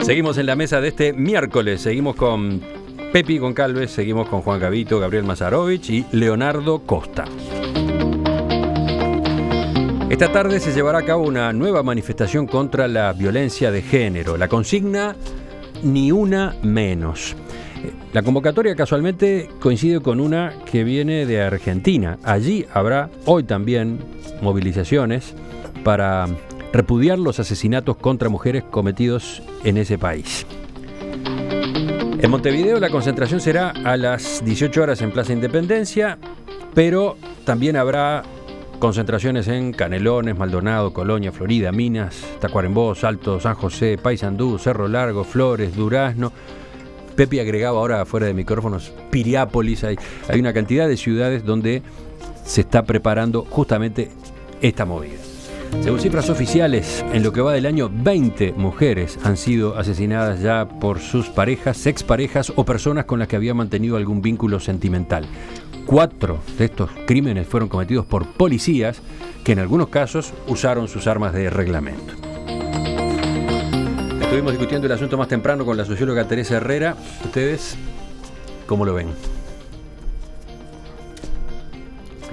Seguimos en la mesa de este miércoles. Seguimos con Pepi Goncalves, seguimos con Juan Gavito, Gabriel Mazarovich y Leonardo Costa. Esta tarde se llevará a cabo una nueva manifestación contra la violencia de género. La consigna, ni una menos. La convocatoria casualmente coincide con una que viene de Argentina. Allí habrá hoy también movilizaciones para repudiar los asesinatos contra mujeres cometidos en ese país. En Montevideo la concentración será a las 18 horas en Plaza Independencia, pero también habrá concentraciones en Canelones, Maldonado, Colonia, Florida, Minas, Tacuarembó, Salto, San José, Paysandú, Cerro Largo, Flores, Durazno. Pepi agregaba ahora fuera de micrófonos Piriápolis. Hay una cantidad de ciudades donde se está preparando justamente esta movida. Según cifras oficiales, en lo que va del año, 20 mujeres han sido asesinadas ya por sus parejas, exparejas o personas con las que había mantenido algún vínculo sentimental. 4 de estos crímenes fueron cometidos por policías que en algunos casos usaron sus armas de reglamento. Estuvimos discutiendo el asunto más temprano con la socióloga Teresa Herrera. ¿Ustedes cómo lo ven?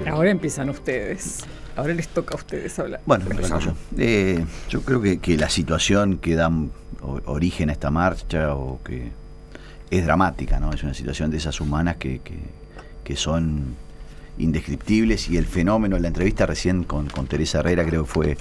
Ahora empiezan ustedes. Ahora les toca a ustedes hablar. Bueno, yo creo que la situación que da origen a esta marcha o que es dramática, ¿no? Es una situación de esas humanas que son indescriptibles, y el fenómeno, la entrevista recién con Teresa Herrera creo que fue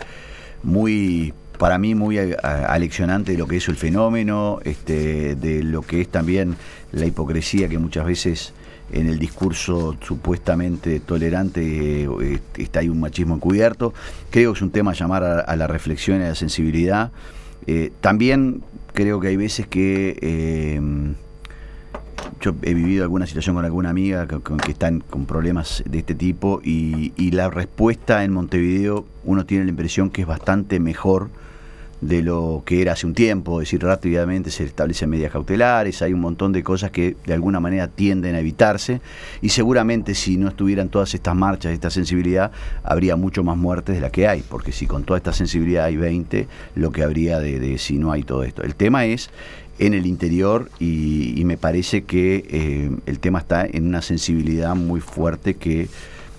para mí muy aleccionante de lo que es el fenómeno, de lo que es también la hipocresía que muchas veces en el discurso supuestamente tolerante está ahí un machismo encubierto. Creo que es un tema a llamar a la reflexión y a la sensibilidad. También creo que hay veces que yo he vivido alguna situación con alguna amiga que están con problemas de este tipo, y la respuesta en Montevideo uno tiene la impresión que es bastante mejor de lo que era hace un tiempo. Es decir, rápidamente se establecen medidas cautelares, hay un montón de cosas que de alguna manera tienden a evitarse, y seguramente si no estuvieran todas estas marchas, esta sensibilidad, habría mucho más muertes de la que hay, porque si con toda esta sensibilidad hay 20, lo que habría de si no hay todo esto. El tema es en el interior, y me parece que el tema está en una sensibilidad muy fuerte que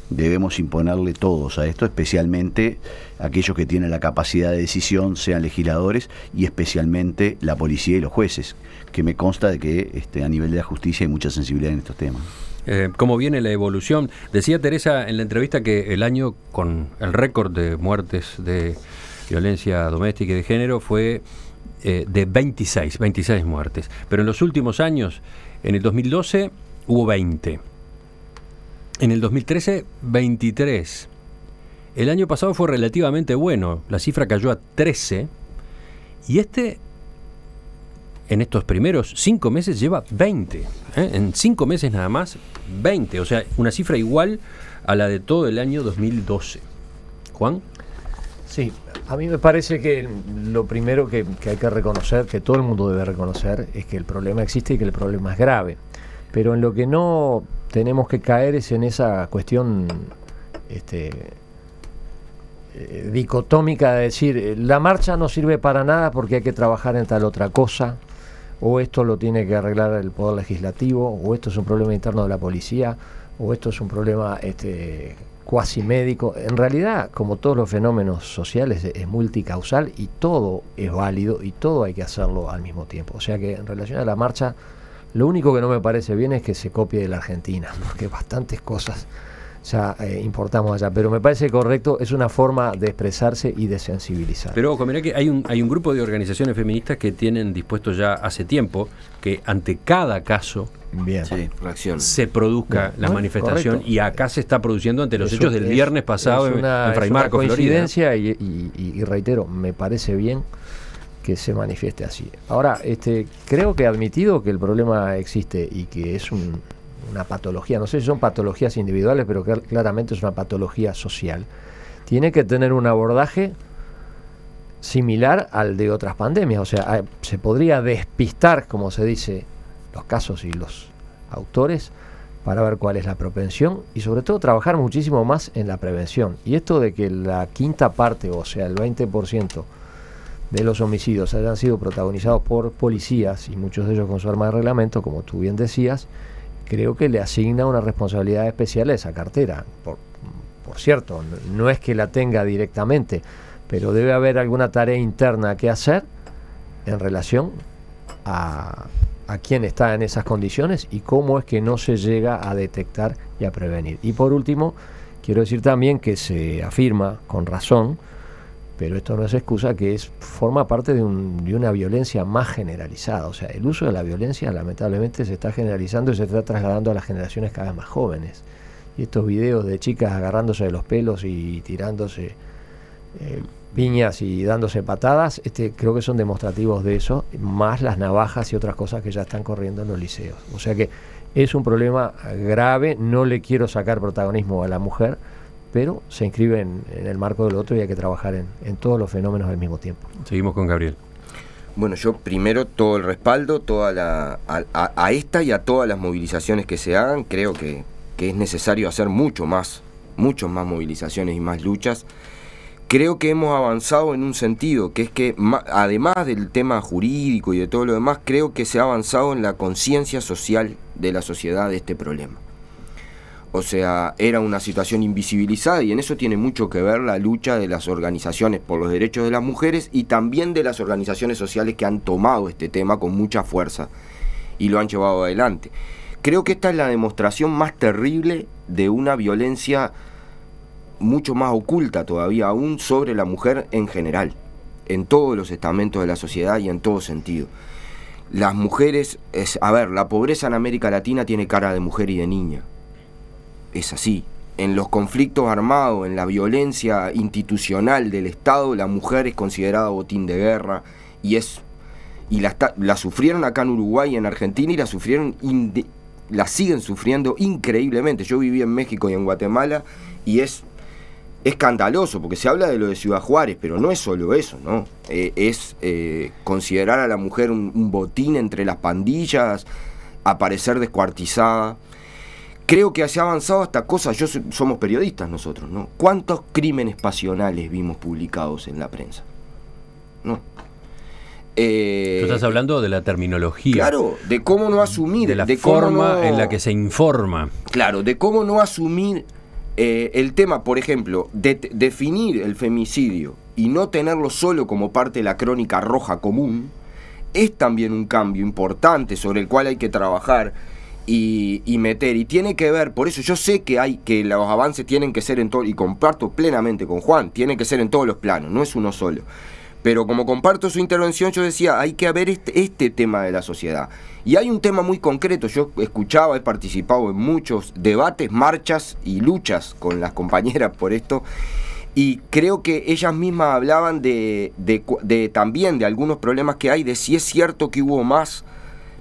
debemos imponerle todos a esto, especialmente aquellos que tienen la capacidad de decisión, sean legisladores, y especialmente la policía y los jueces, que me consta de que a nivel de la justicia hay mucha sensibilidad en estos temas. ¿Cómo viene la evolución? Decía Teresa en la entrevista que el año con el récord de muertes de violencia doméstica y de género fue de 26 muertes, pero en los últimos años, en el 2012 hubo 20, en el 2013 23, el año pasado fue relativamente bueno, la cifra cayó a 13, y en estos primeros 5 meses lleva 20, en 5 meses nada más 20, o sea, una cifra igual a la de todo el año 2012. ¿Juan? Sí, a mí me parece que lo primero que hay que reconocer, que todo el mundo debe reconocer, es que el problema existe y que el problema es grave. Pero en lo que no tenemos que caer es en esa cuestión dicotómica de decir, la marcha no sirve para nada porque hay que trabajar en tal otra cosa, o esto lo tiene que arreglar el Poder Legislativo, o esto es un problema interno de la policía, o esto es un problema cuasi médico. En realidad, como todos los fenómenos sociales, es multicausal, y todo es válido y todo hay que hacerlo al mismo tiempo. O sea que en relación a la marcha, lo único que no me parece bien es que se copie de la Argentina, porque bastantes cosas ya importamos allá, pero me parece correcto, es una forma de expresarse y de sensibilizar. Pero ojo, mirá que hay un grupo de organizaciones feministas que tienen dispuesto ya hace tiempo que ante cada caso se produzca la manifestación, correcto. Y acá se está produciendo ante los hechos del viernes pasado en Fray Marcos, Florida. Coincidencia y reitero, me parece bien que se manifieste así. Ahora, creo que admitido que el problema existe y que es una patología, no sé si son patologías individuales, pero claramente es una patología social, tiene que tener un abordaje similar al de otras pandemias. O sea, se podría despistar, como se dice, los casos y los autores para ver cuál es la propensión, y sobre todo trabajar muchísimo más en la prevención. Y esto de que la quinta parte, o sea el 20% de los homicidios hayan sido protagonizados por policías, y muchos de ellos con su arma de reglamento, como tú bien decías, creo que le asigna una responsabilidad especial a esa cartera. Por cierto, no es que la tenga directamente, pero debe haber alguna tarea interna que hacer en relación a quién está en esas condiciones y cómo es que no se llega a detectar y a prevenir. Y por último, quiero decir también que se afirma con razón, pero esto no es excusa, que forma parte de una violencia más generalizada. O sea, el uso de la violencia lamentablemente se está generalizando y se está trasladando a las generaciones cada vez más jóvenes. Y estos videos de chicas agarrándose de los pelos y tirándose piñas y dándose patadas, creo que son demostrativos de eso, más las navajas y otras cosas que ya están corriendo en los liceos. O sea que es un problema grave, no le quiero sacar protagonismo a la mujer, pero se inscribe en el marco del otro y hay que trabajar en todos los fenómenos al mismo tiempo. Seguimos con Gabriel. Bueno, yo primero todo el respaldo a esta y a todas las movilizaciones que se hagan. Creo que es necesario hacer mucho más movilizaciones y más luchas. Creo que hemos avanzado en un sentido, que es que además del tema jurídico y de todo lo demás, creo que se ha avanzado en la conciencia social de la sociedad de este problema. O sea, era una situación invisibilizada y en eso tiene mucho que ver la lucha de las organizaciones por los derechos de las mujeres y también de las organizaciones sociales que han tomado este tema con mucha fuerza y lo han llevado adelante. Creo que esta es la demostración más terrible de una violencia mucho más oculta todavía aún sobre la mujer en general, en todos los estamentos de la sociedad y en todo sentido. Las mujeres, la pobreza en América Latina tiene cara de mujer y de niña. Es así. En los conflictos armados, en la violencia institucional del Estado, la mujer es considerada botín de guerra y la sufrieron acá en Uruguay y en Argentina y la siguen sufriendo increíblemente. Yo viví en México y en Guatemala y es escandaloso porque se habla de lo de Ciudad Juárez, pero no es solo eso, ¿no? Es considerar a la mujer un botín entre las pandillas, aparecer descuartizada. Creo que se ha avanzado hasta cosas, somos periodistas nosotros, ¿no? ¿Cuántos crímenes pasionales vimos publicados en la prensa? ¿No? Tú estás hablando de la terminología. Claro, de cómo no asumir. De la forma en la que se informa. Claro, de cómo no asumir el tema, por ejemplo, de definir el femicidio y no tenerlo solo como parte de la crónica roja común, es también un cambio importante sobre el cual hay que trabajar y meter, y tiene que ver, por eso yo sé que los avances tienen que ser en todo, y comparto plenamente con Juan, tienen que ser en todos los planos, no es uno solo. Pero como comparto su intervención, yo decía, hay que ver este tema de la sociedad. Y hay un tema muy concreto, yo he participado en muchos debates, marchas y luchas con las compañeras por esto, y creo que ellas mismas hablaban también de algunos problemas que hay, de si es cierto que hubo más,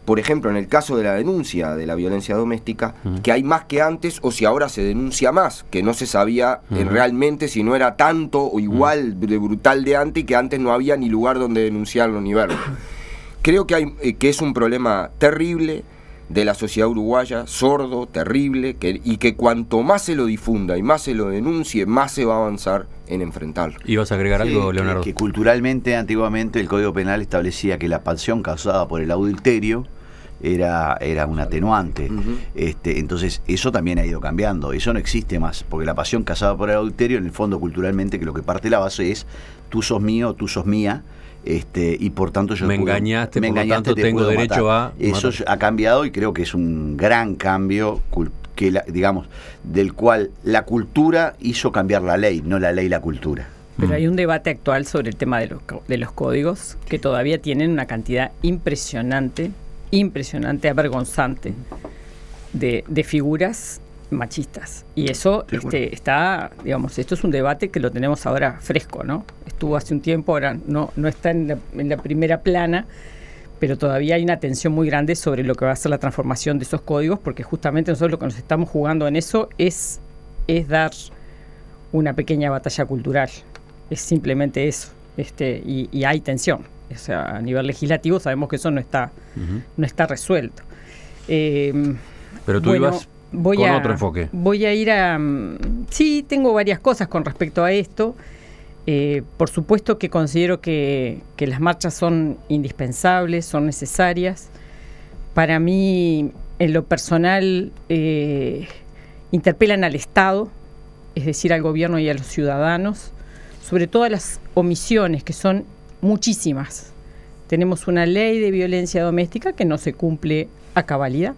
por ejemplo, en el caso de la denuncia de la violencia doméstica, que hay más que antes o si ahora se denuncia más, que no se sabía realmente si no era tanto o igual de brutal de antes y que antes no había ni lugar donde denunciarlo ni verlo. Creo que es un problema terrible de la sociedad uruguaya, sordo, terrible, y que cuanto más se lo difunda y más se lo denuncie, más se va a avanzar en enfrentarlo. ¿Ibas a agregar algo, Leonardo? Que culturalmente, antiguamente, el Código Penal establecía que la pasión causada por el adulterio era un atenuante. Entonces eso también ha ido cambiando, eso no existe más, porque la pasión causada por el adulterio, en el fondo, culturalmente, que lo que parte de la base es tú sos mío, tú sos mía, y por tanto yo me engañaste, por lo tanto tengo derecho a eso matar. Ha cambiado y creo que es un gran cambio digamos, del cual la cultura hizo cambiar la ley, no la ley la cultura. Pero hay un debate actual sobre el tema de los códigos que todavía tienen una cantidad impresionante, avergonzante de figuras machistas. Y eso está, digamos, esto es un debate que lo tenemos ahora fresco, ¿no? Estuvo hace un tiempo, ahora no está en la primera plana, pero todavía hay una tensión muy grande sobre lo que va a ser la transformación de esos códigos, porque justamente nosotros lo que nos estamos jugando en eso es dar una pequeña batalla cultural. Es simplemente eso. Y hay tensión. O sea, a nivel legislativo sabemos que eso no está resuelto. Pero tú ibas con otro enfoque. Voy a ir a... sí, tengo varias cosas con respecto a esto. Por supuesto que considero que las marchas son indispensables, son necesarias. Para mí, en lo personal, interpelan al Estado, es decir, al gobierno y a los ciudadanos, sobre todas las omisiones, que son muchísimas. Tenemos una ley de violencia doméstica que no se cumple a cabalidad.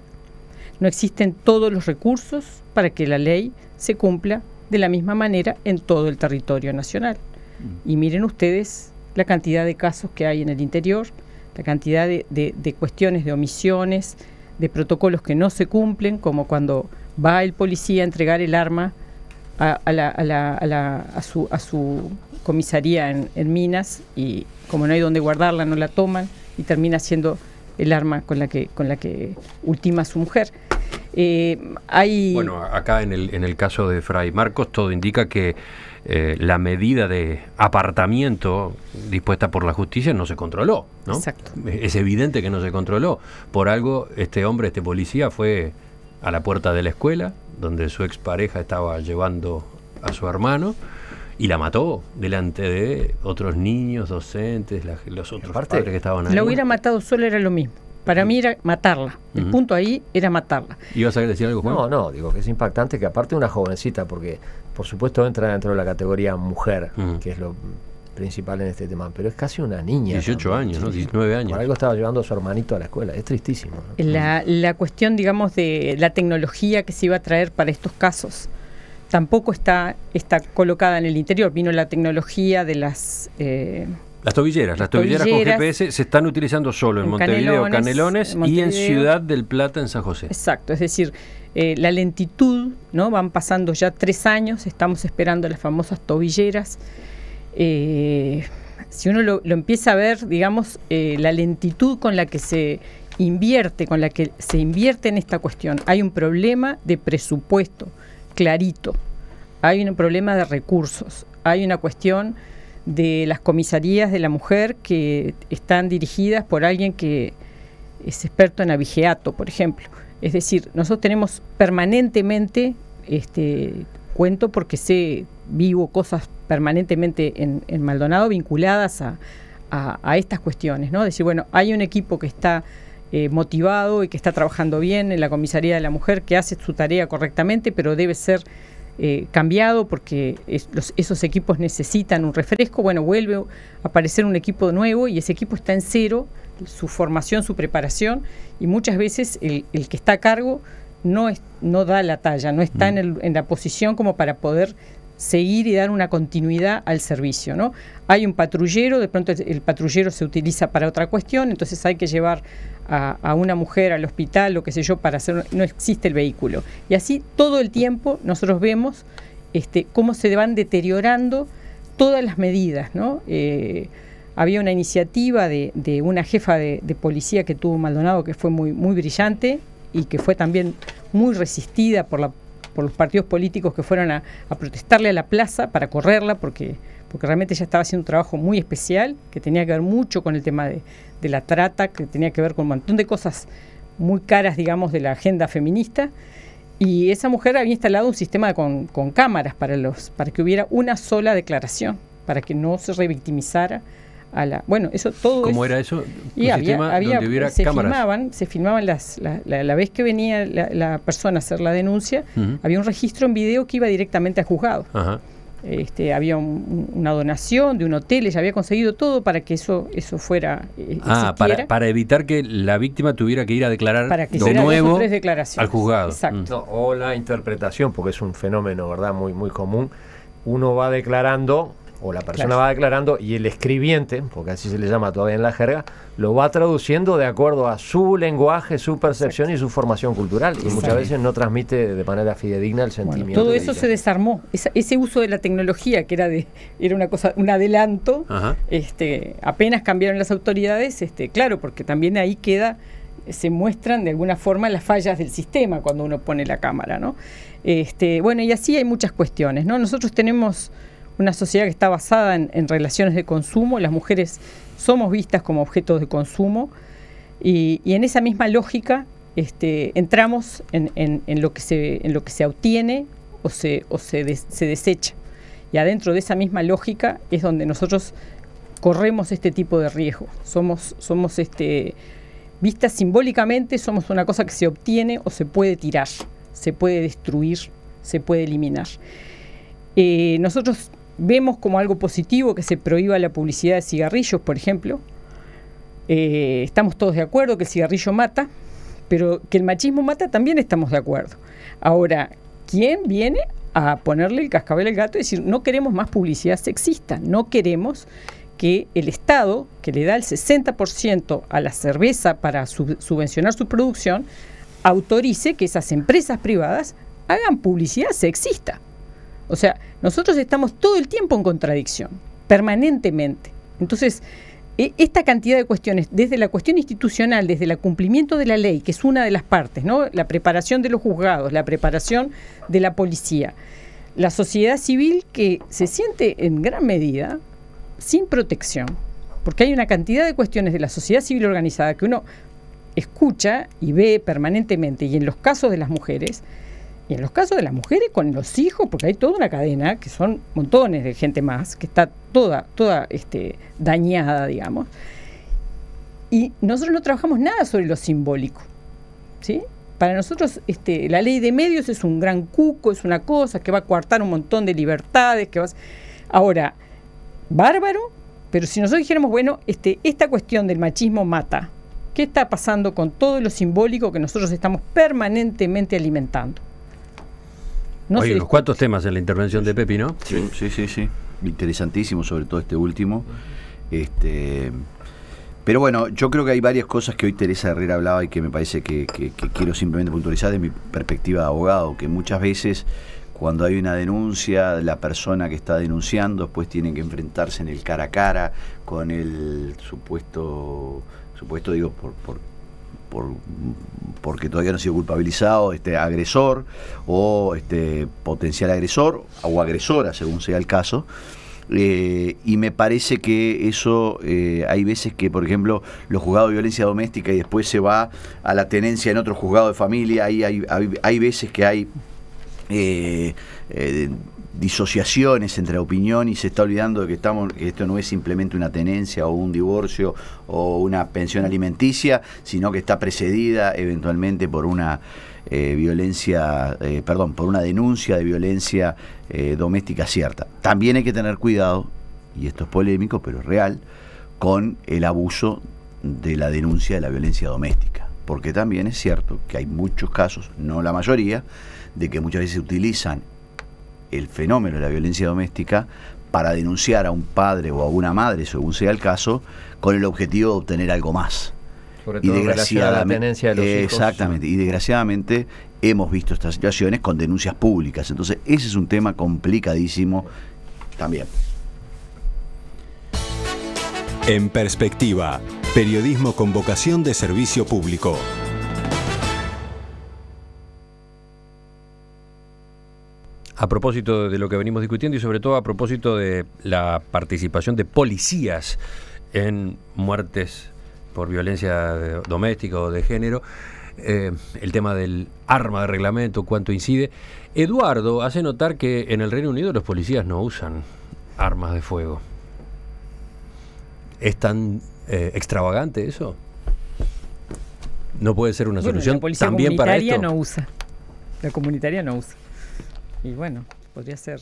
No existen todos los recursos para que la ley se cumpla de la misma manera en todo el territorio nacional. Y miren ustedes la cantidad de casos que hay en el interior, la cantidad de cuestiones, de omisiones, de protocolos que no se cumplen, como cuando va el policía a entregar el arma a su comisaría en Minas, y como no hay donde guardarla, no la toman y termina siendo el arma con la que ultima a su mujer. Bueno, acá en el caso de Fray Marcos todo indica que la medida de apartamiento dispuesta por la justicia no se controló, ¿no? Exacto. Es evidente que no se controló. Por algo este policía fue a la puerta de la escuela donde su expareja estaba llevando a su hermano y la mató delante de otros niños, docentes, los otros padres que estaban ahí. La hubiera matado sola, era lo mismo. Para mí era matarla. El punto ahí era matarla. ¿Ibas a decir algo, Juan? No, digo que es impactante que aparte una jovencita, porque por supuesto entra dentro de la categoría mujer, que es lo principal en este tema, pero es casi una niña. 18 años, ¿no? 19 años. Por algo estaba llevando a su hermanito a la escuela. Es tristísimo, ¿no? La cuestión, digamos, de la tecnología que se iba a traer para estos casos tampoco está colocada en el interior. Vino la tecnología de las tobilleras con GPS se están utilizando solo en Montevideo, Canelones y en Ciudad del Plata, en San José. Exacto, es decir, la lentitud, ¿no? Van pasando ya 3 años, estamos esperando las famosas tobilleras. Si uno lo empieza a ver, digamos, la lentitud con la que se invierte en esta cuestión. Hay un problema de presupuesto, clarito. Hay un problema de recursos. Hay una cuestión de las comisarías de la mujer que están dirigidas por alguien que es experto en abigeato, por ejemplo. Es decir, nosotros tenemos permanentemente, cuento porque vivo cosas permanentemente en Maldonado vinculadas a estas cuestiones, ¿no? Es decir, bueno, hay un equipo que está motivado y que está trabajando bien en la comisaría de la mujer, que hace su tarea correctamente, pero debe ser cambiado porque esos equipos necesitan un refresco. Bueno, vuelve a aparecer un equipo nuevo y ese equipo está en cero, su formación, su preparación, y muchas veces el que está a cargo no da la talla, no está en la posición como para poder seguir y dar una continuidad al servicio, ¿no? Hay un patrullero, de pronto el patrullero se utiliza para otra cuestión, entonces hay que llevar a una mujer al hospital o qué sé yo para hacer, no existe el vehículo. Y así todo el tiempo nosotros vemos cómo se van deteriorando todas las medidas, ¿no? Había una iniciativa de una jefa de policía que tuvo Maldonado que fue muy, muy brillante y que fue también muy resistida por los partidos políticos que fueron a protestarle a la plaza para correrla, porque realmente ella estaba haciendo un trabajo muy especial, que tenía que ver mucho con el tema de la trata, que tenía que ver con un montón de cosas muy caras, digamos, de la agenda feminista. Y esa mujer había instalado un sistema con cámaras para que hubiera una sola declaración, para que no se revictimizara a la... Bueno, eso todo. ¿Cómo era eso? Y había donde hubiera cámaras. Se filmaban la vez que venía la persona a hacer la denuncia, había un registro en video que iba directamente al juzgado. Ajá. Había una donación de un hotel, ella había conseguido todo para que eso fuera para evitar que la víctima tuviera que ir a declarar de nuevo al juzgado. Exacto. O la interpretación, porque es un fenómeno, ¿verdad?, muy, muy común. Uno va declarando, o la persona va declarando, y el escribiente, porque así se le llama todavía en la jerga, lo va traduciendo de acuerdo a su lenguaje, su percepción y su formación cultural, y muchas veces no transmite de manera fidedigna el sentimiento. Todo eso se desarmó, ese uso de la tecnología que era una cosa, un adelanto. Apenas cambiaron las autoridades, claro, porque también ahí se muestran de alguna forma las fallas del sistema cuando uno pone la cámara, ¿no? Bueno, y así hay muchas cuestiones, ¿no? Nosotros tenemos una sociedad que está basada en relaciones de consumo. Las mujeres somos vistas como objetos de consumo y en esa misma lógica entramos en lo que se obtiene o se desecha. Y adentro de esa misma lógica es donde nosotros corremos este tipo de riesgo. Somos vistas simbólicamente, somos una cosa que se obtiene o se puede tirar, se puede destruir, se puede eliminar. Nosotros vemos como algo positivo que se prohíba la publicidad de cigarrillos, por ejemplo. Estamos todos de acuerdo que el cigarrillo mata, pero que el machismo mata también estamos de acuerdo. Ahora, ¿quién viene a ponerle el cascabel al gato y decir no queremos más publicidad sexista? No queremos que el Estado, que le da el 60% a la cerveza para subvencionar su producción, autorice que esas empresas privadas hagan publicidad sexista. O sea, nosotros estamos todo el tiempo en contradicción, permanentemente. Entonces, esta cantidad de cuestiones, desde la cuestión institucional, desde el cumplimiento de la ley, que es una de las partes, ¿no? La preparación de los juzgados, la preparación de la policía, la sociedad civil que se siente en gran medida sin protección, porque hay una cantidad de cuestiones de la sociedad civil organizada que uno escucha y ve permanentemente, y en los casos de las mujeres, y en los casos de las mujeres con los hijos, porque hay toda una cadena, que son montones de gente más, que está toda dañada, digamos. Y nosotros no trabajamos nada sobre lo simbólico, ¿sí? Para nosotros la ley de medios es un gran cuco, es una cosa que va a coartar un montón de libertades. Ahora, bárbaro, pero si nosotros dijéramos, bueno, esta cuestión del machismo mata, ¿qué está pasando con todo lo simbólico que nosotros estamos permanentemente alimentando? Oye, unos cuantos temas en la intervención de Pepi, ¿no? Sí. Interesantísimo, sobre todo este último. Pero bueno, yo creo que hay varias cosas que hoy Teresa Herrera hablaba y que me parece que quiero simplemente puntualizar desde mi perspectiva de abogado, que muchas veces cuando hay una denuncia, la persona que está denunciando después tiene que enfrentarse en el cara a cara con el supuesto digo, porque todavía no ha sido culpabilizado agresor o potencial agresor o agresora, según sea el caso. Y me parece que eso hay veces que, por ejemplo, los juzgados de violencia doméstica y después se va a la tenencia en otro juzgado de familia, hay veces que hay disociaciones entre la opinión y se está olvidando de que esto no es simplemente una tenencia o un divorcio o una pensión alimenticia, sino que está precedida eventualmente por una por una denuncia de violencia doméstica cierta. También hay que tener cuidado, y esto es polémico pero es real, con el abuso de la denuncia de la violencia doméstica, porque también es cierto que hay muchos casos, no la mayoría, de que muchas veces utilizan el fenómeno de la violencia doméstica para denunciar a un padre o a una madre, según sea el caso, con el objetivo de obtener algo más. Sobre todo relacionado a la tenencia de los hijos. Exactamente, y desgraciadamente hemos visto estas situaciones con denuncias públicas. Entonces ese es un tema complicadísimo también. En Perspectiva, periodismo con vocación de servicio público. A propósito de lo que venimos discutiendo y sobre todo a propósito de la participación de policías en muertes por violencia doméstica o de género, el tema del arma de reglamento, cuánto incide. Eduardo hace notar que en el Reino Unido los policías no usan armas de fuego. ¿Es tan extravagante eso? ¿No puede ser una solución la policía también para esto? No usa. La comunitaria no usa. Y bueno, podría ser.